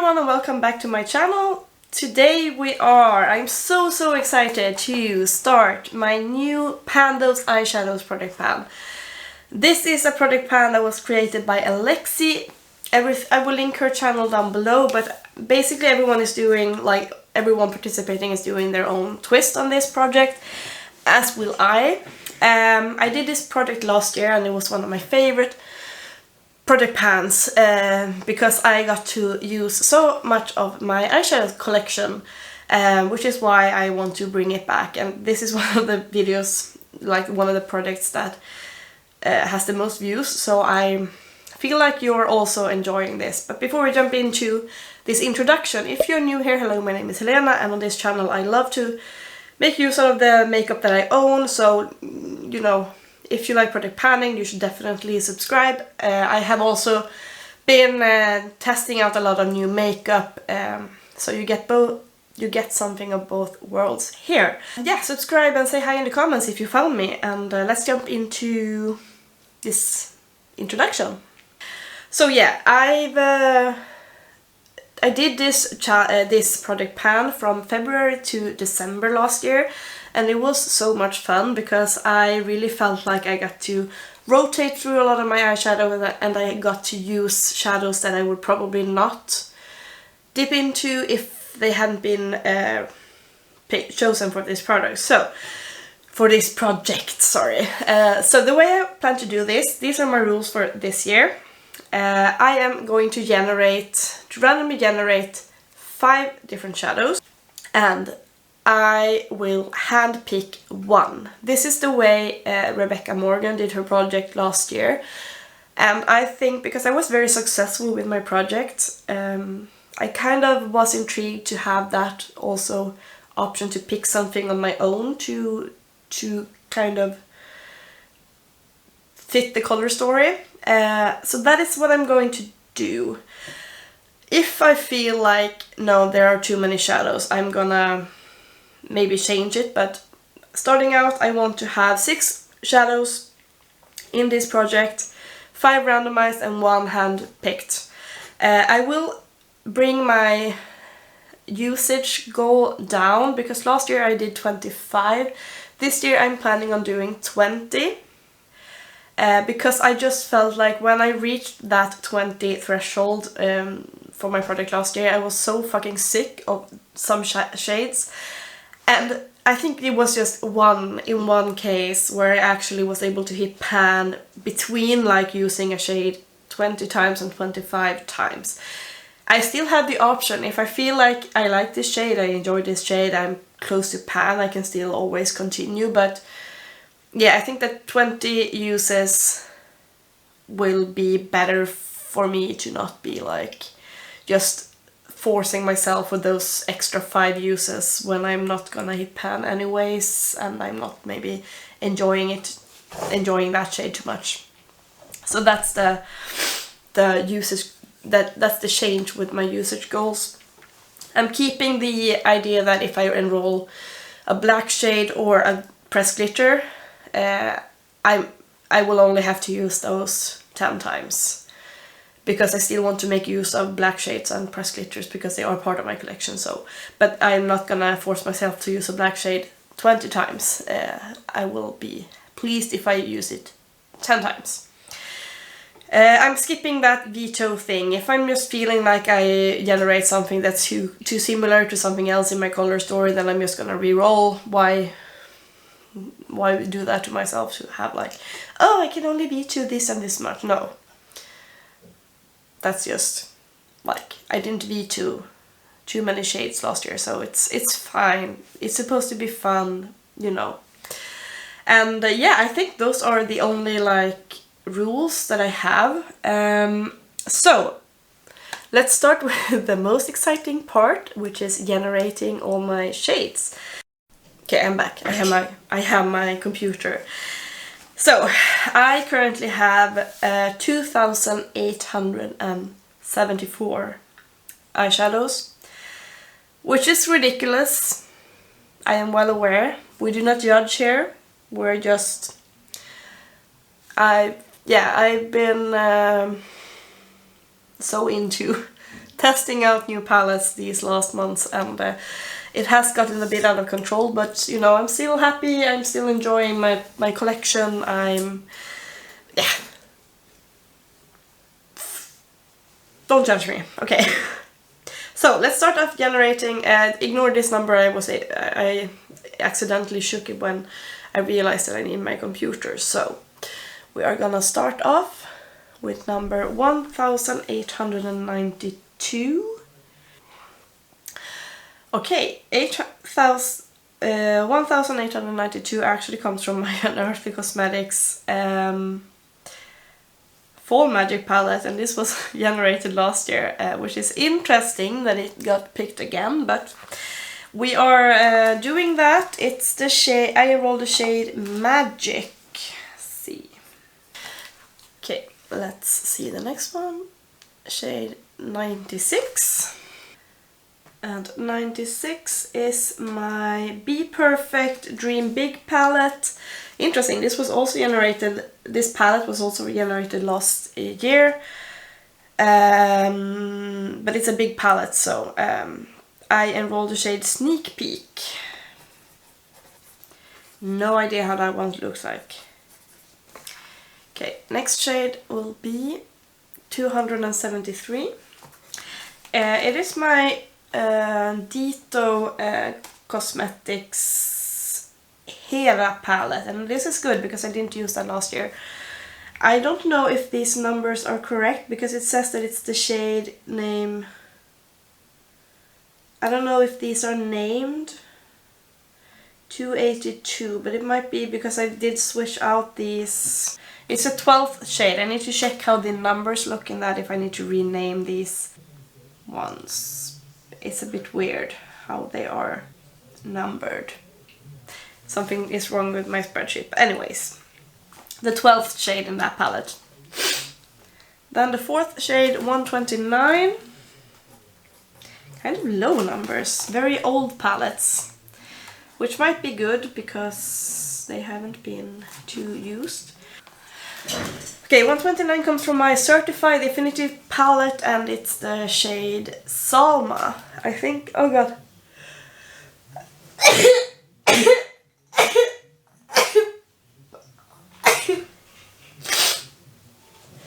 everyone and welcome back to my channel. Today I'm so excited to start my new Pandos Eyeshadows product pan. This is a product pan that was created by Alexi. I will link her channel down below, but basically everyone participating is doing their own twist on this project, as will I. I did this project last year and it was one of my favorite product pans because I got to use so much of my eyeshadow collection, which is why I want to bring it back. And this is one of the videos, like one of the projects that has the most views, so I feel like you're also enjoying this. But before we jump into this introduction, if you're new here, hello, my name is Helena, and on this channel I love to make use of the makeup that I own, so you know, if you like product panning, you should definitely subscribe. I have also been testing out a lot of new makeup, so you get something of both worlds here. Yeah, subscribe and say hi in the comments if you found me, and let's jump into this introduction. So yeah, I did this product pan from February to December last year, and it was so much fun because I really felt like I got to rotate through a lot of my eyeshadow, and I got to use shadows that I would probably not dip into if they hadn't been chosen for this product. So, for this project, sorry. So the way I plan to do this, these are my rules for this year. I am going to randomly generate 5 different shadows, and I will hand pick one. This is the way Rebecca Morgan did her project last year, and I think because I was very successful with my project, I kind of was intrigued to have that also option to pick something on my own to kind of fit the color story. So that is what I'm going to do. If I feel like, no, there are too many shadows, I'm gonna maybe change it, but starting out I want to have 6 shadows in this project, 5 randomized and 1 hand picked. I will bring my usage goal down because last year I did 25. This year I'm planning on doing 20. Because I just felt like when I reached that 20 threshold for my project last year, I was so fucking sick of some shades, and I think it was just one case where I actually was able to hit pan between like using a shade 20 times and 25 times. I still have the option, if I feel like I like this shade, I enjoy this shade, I'm close to pan, I can still always continue, but yeah, I think that 20 uses will be better for me to not be like just forcing myself with those extra 5 uses when I'm not gonna hit pan anyways, and I'm not maybe enjoying that shade too much. So that's the usage, that's the change with my usage goals. I'm keeping the idea that if I enroll a black shade or a pressed glitter, I will only have to use those 10 times, because I still want to make use of black shades and pressed glitters because they are part of my collection. So, but I'm not gonna force myself to use a black shade 20 times. I will be pleased if I use it 10 times. I'm skipping that veto thing. If I'm just feeling like I generate something that's too similar to something else in my color story, then I'm just gonna re-roll. Why do that to myself to have like, oh, I can only veto this and this much? No. That's just like, I didn't veto too many shades last year, so it's fine. It's supposed to be fun, you know. And yeah, I think those are the only like rules that I have. So let's start with the most exciting part, which is generating all my shades. Okay, I'm back. I have my computer. So I currently have 2,874 eyeshadows, which is ridiculous. I am well aware. We do not judge here. We're just... I've been so into testing out new palettes these last months, and it has gotten a bit out of control, but you know, I'm still happy, I'm still enjoying my collection, yeah. Don't judge me, okay. So let's start off generating, ignore this number, I accidentally shook it when I realized that I need my computer. So we are gonna start off with number 1892. Okay, 1892 actually comes from my Unearthly Cosmetics Fall Magic palette, and this was generated last year, which is interesting that it got picked again, but we are doing that. It's the shade, I rolled the shade Magic. Let's see. Okay, let's see the next one. Shade 96. And 96 is my Be Perfect Dream Big palette. Interesting, this was also generated, this palette was also generated last year. But it's a big palette, so I enrolled the shade Sneak Peek. No idea how that one looks like. Okay, next shade will be 273. It is my Dito Cosmetics Hera palette, and this is good because I didn't use that last year. I don't know if these numbers are correct because it says that it's the shade name. I don't know if these are named 282, but it might be because I did switch out these. It's a 12th shade. I need to check how the numbers look in that, if I need to rename these ones. It's a bit weird how they are numbered. Something is wrong with my spreadsheet. But anyways, the 12th shade in that palette. Then the 4th shade, 129. Kind of low numbers, very old palettes, which might be good because they haven't been too used. Okay, 129 comes from my Certified Affinity palette, and it's the shade Salma. I think, oh god.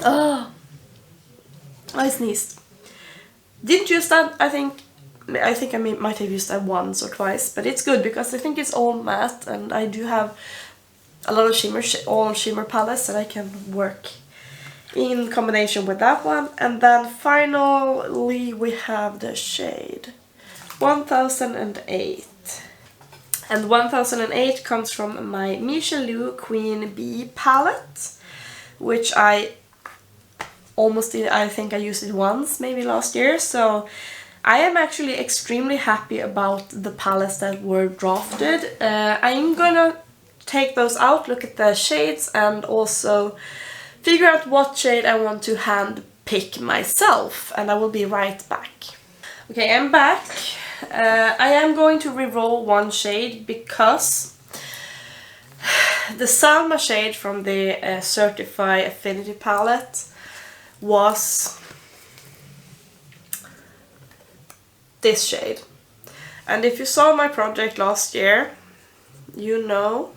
Oh, I sneezed. Didn't use that, I think I might have used that once or twice, but it's good because I think it's all matte, and I do have a lot of all shimmer palettes that I can work in combination with that one. And then finally we have the shade 1008. And 1008 comes from my Mmmitchell Queen Bee palette, which I almost did, I think I used it once, maybe last year, so I am actually extremely happy about the palettes that were drafted. I'm gonna take those out, look at the shades, and also figure out what shade I want to hand pick myself, and I will be right back. Okay, I'm back. I am going to re-roll one shade because the Salma shade from the Certified Affinity palette was this shade. And if you saw my project last year, you know.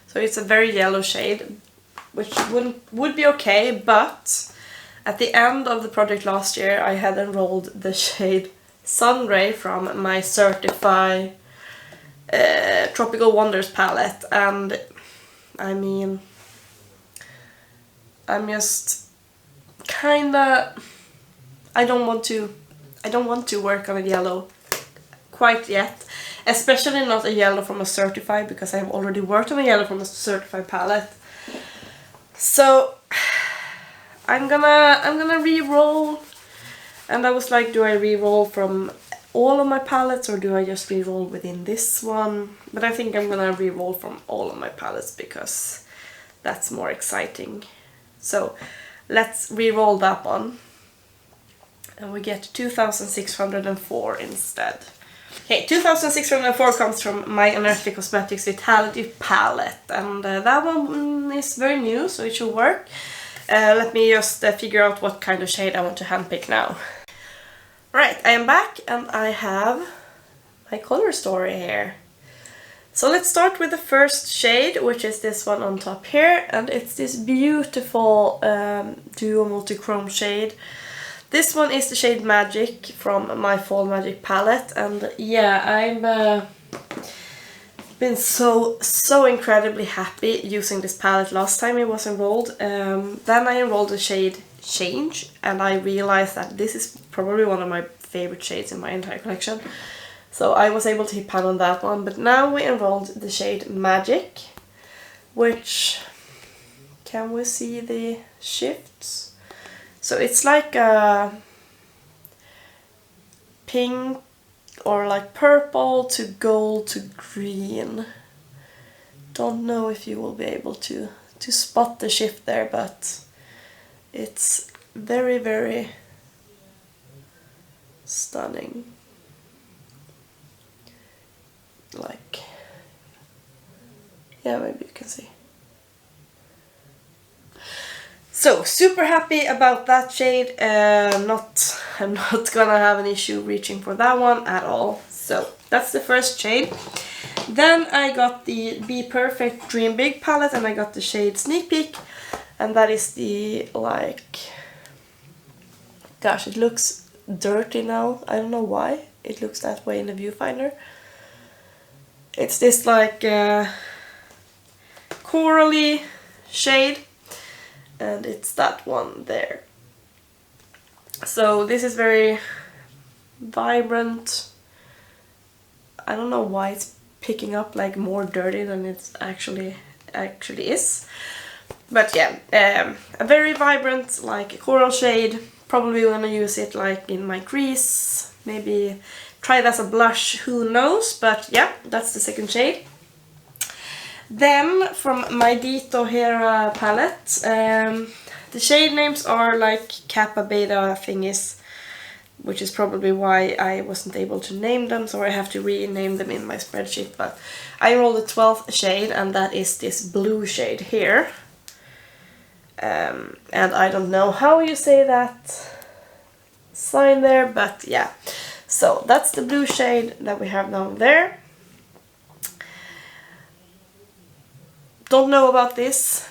So it's a very yellow shade, which would be okay, but at the end of the project last year I had enrolled the shade Sunray from my Certified Tropical Wonders palette, and I mean, I'm just kinda, I don't want to work on a yellow quite yet, especially not a yellow from a Certified, because I've already worked on a yellow from a Certified palette. So I'm gonna re-roll, and I was like, do I re-roll from all of my palettes or do I just re-roll within this one? But I think I'm gonna re-roll from all of my palettes because that's more exciting. So let's re-roll that one, and we get 2604 instead. Okay, 2604 comes from my Unearthly Cosmetics Vitality palette, and that one is very new, so it should work. Let me just figure out what kind of shade I want to handpick now. Right, I am back and I have my color story here. So let's start with the first shade, which is this one on top here, and it's this beautiful duo multi-chrome shade. This one is the shade Magic from my Fall Magic palette, and yeah, I'm been so incredibly happy using this palette last time it was enrolled. Then I enrolled the shade Change, and I realized that this is probably one of my favorite shades in my entire collection. So I was able to hit pan on that one, but now we enrolled the shade Magic, which, can we see the shifts? So it's like a pink or like purple to gold to green. Don't know if you will be able to spot the shift there, but it's very, very stunning. Like, yeah, maybe you can see. So super happy about that shade. I'm not gonna have an issue reaching for that one at all. So that's the first shade. Then I got the Be Perfect Dream Big palette, and I got the shade Sneak Peek, and that is the, like, gosh, it looks dirty now. I don't know why it looks that way in the viewfinder. It's this like corally shade, and it's that one there. So this is very vibrant. I don't know why it's picking up like more dirty than it actually is. But yeah, a very vibrant like coral shade. Probably gonna use it like in my crease, maybe try it as a blush, who knows, but yeah, that's the second shade. Then from my Dito Hera palette, the shade names are like Kappa Beta thingies, which is probably why I wasn't able to name them, so I have to rename them in my spreadsheet. But I rolled the 12th shade, and that is this blue shade here. And I don't know how you say that sign there, but yeah. So that's the blue shade that we have down there. Don't know about this.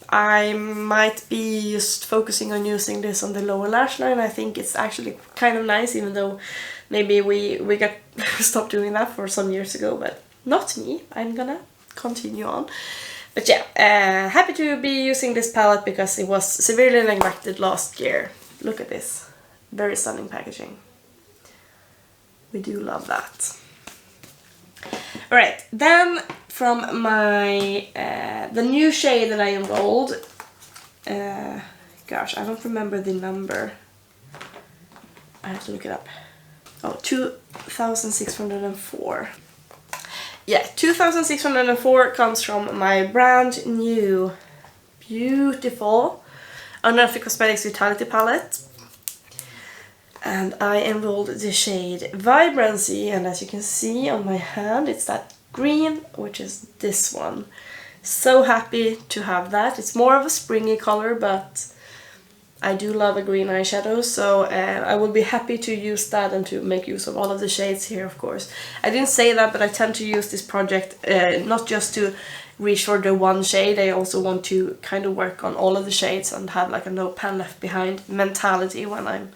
I might be just focusing on using this on the lower lash line. I think it's actually kind of nice, even though maybe we got stopped doing that for some years ago, but not me. I'm gonna continue on. But yeah, happy to be using this palette because it was severely neglected last year. Look at this. Very stunning packaging. We do love that. Alright, then from my the new shade that I enrolled, gosh, I don't remember the number. I have to look it up. Oh, 2604. Yeah, 2604 comes from my brand new, beautiful Unearthly Cosmetics Vitality palette. And I enrolled the shade Vibrancy, and as you can see on my hand, it's that green, which is this one. So happy to have that. It's more of a springy color, but I do love a green eyeshadow, so I will be happy to use that and to make use of all of the shades here, of course. I didn't say that, but I tend to use this project not just to reach for the one shade. I also want to kind of work on all of the shades and have like a no pan left behind mentality when I'm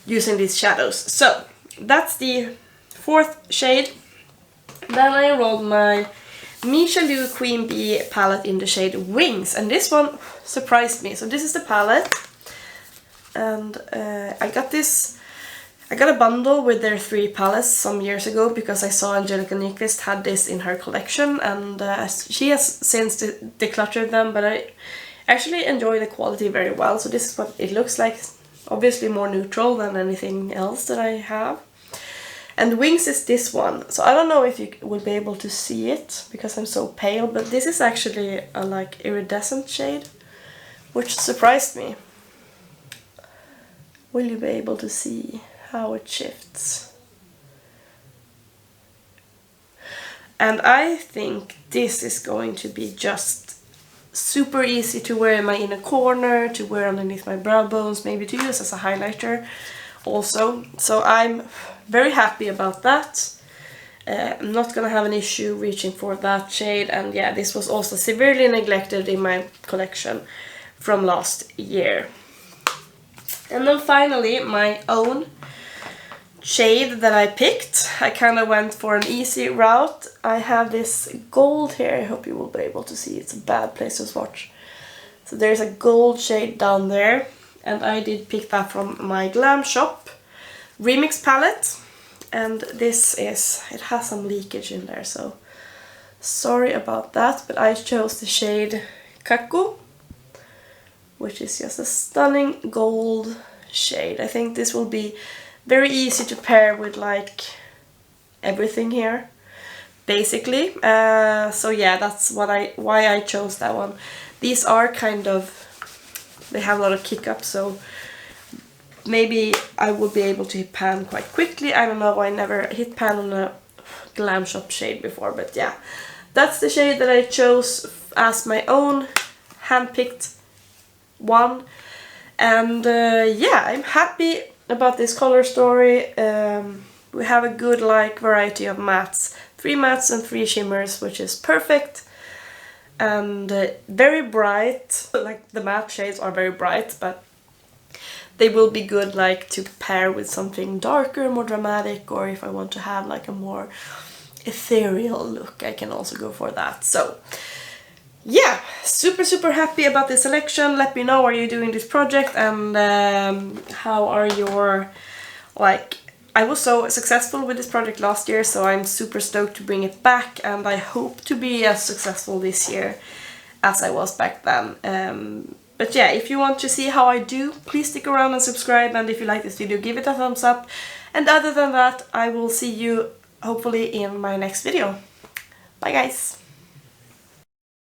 using these shadows. So that's the 4th shade. Then I enrolled my Mmmitchell Queen Bee palette in the shade Wings, and this one surprised me. So this is the palette, and I got a bundle with their 3 palettes some years ago because I saw Angelica Nyquist had this in her collection, and she has since decluttered them, but I actually enjoy the quality very well. So this is what it looks like. Obviously more neutral than anything else that I have. And Wings is this one. So I don't know if you will be able to see it because I'm so pale, but this is actually a like iridescent shade, which surprised me. Will you be able to see how it shifts? And I think this is going to be just super easy to wear in my inner corner, to wear underneath my brow bones, maybe to use as a highlighter, also. So I'm very happy about that. I'm not gonna have an issue reaching for that shade, and yeah, this was also severely neglected in my collection from last year. And then finally, my own shade that I picked. I kind of went for an easy route. I have this gold here. I hope you will be able to see. It's a bad place to swatch. So there's a gold shade down there, and I did pick that from my Glam Shop Remix palette. And this is, it has some leakage in there, so sorry about that, but I chose the shade Kakko, which is just a stunning gold shade. I think this will be very easy to pair with like everything here, basically. So yeah, that's why I chose that one. These are kind of, they have a lot of kick up, so maybe I will be able to hit pan quite quickly. I don't know, I never hit pan on a Glam Shop shade before, but yeah. That's the shade that I chose as my own hand-picked one. And yeah, I'm happy about this color story. We have a good like variety of mattes. 3 mattes and 3 shimmers, which is perfect. And very bright. Like the matte shades are very bright, but they will be good like to pair with something darker, more dramatic, or if I want to have like a more ethereal look, I can also go for that. So yeah, super happy about this selection. Let me know, are you doing this project, and how are your, like, I was so successful with this project last year, so I'm super stoked to bring it back, and I hope to be as successful this year as I was back then. But yeah, if you want to see how I do, please stick around and subscribe, and if you like this video, give it a thumbs up. And other than that, I will see you hopefully in my next video. Bye guys!